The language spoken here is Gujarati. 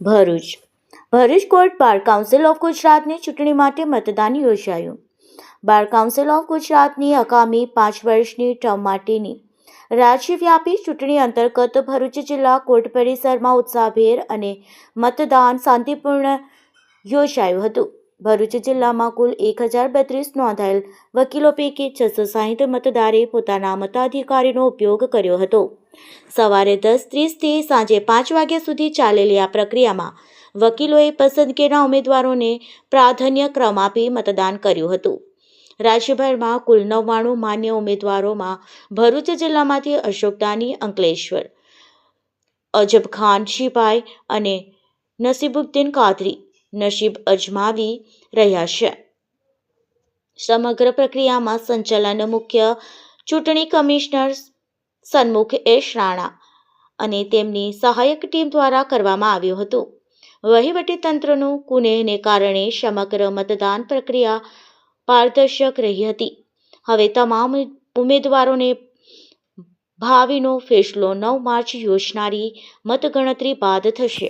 Bharuch court bar council of ગુજરાતની ચૂંટણી માટે મતદાન યોજાયું. બાર કાઉન્સિલ ઓફ ગુજરાતની આગામી 5 વર્ષની ટર્મ માટેની રાજ્યવ્યાપી ચૂંટણી અંતર્ગત ભરૂચ જિલ્લા કોર્ટ પરિસરમાં ઉત્સાહભેર અને મતદાન શાંતિપૂર્ણ યોજાયું હતું. ભરૂચ જિલ્લામાં કુલ 1032 નોંધાયેલ વકીલો પૈકી 660 મતદારે પોતાના મતાધિકારનો ઉપયોગ કર્યો હતો. સવારે 10:30 થી સાંજે 5 વાગ્યા સુધી ચાલેલી આ પ્રક્રિયામાં વકીલોએ પસંદગીના ઉમેદવારોને પ્રાધાન્ય ક્રમ આપી મતદાન કર્યું હતું. રાજ્યભરમાં કુલ 99 માન્ય ઉમેદવારોમાં ભરૂચ જિલ્લામાંથી અશોકદાની અંકલેશ્વર, અજબખાન શિપાઈ અને નસીબુદ્દીન કાદરી નસીબ અજમાવી રહ્યા છે. સમગ્ર પ્રક્રિયામાં સંચાલન મુખ્ય ચૂંટણી કમિશનર સન્મુખ એસ રાણા અને તેમની સહાયક ટીમ દ્વારા કરવામાં આવ્યું હતું. વહીવટીતંત્રનું કુનેહને કારણે સમગ્ર મતદાન પ્રક્રિયા પારદર્શક રહી હતી. હવે તમામ ઉમેદવારોને ભાવિનો ફેસલો 9 માર્ચ યોજાનારી મતગણતરી બાદ થશે.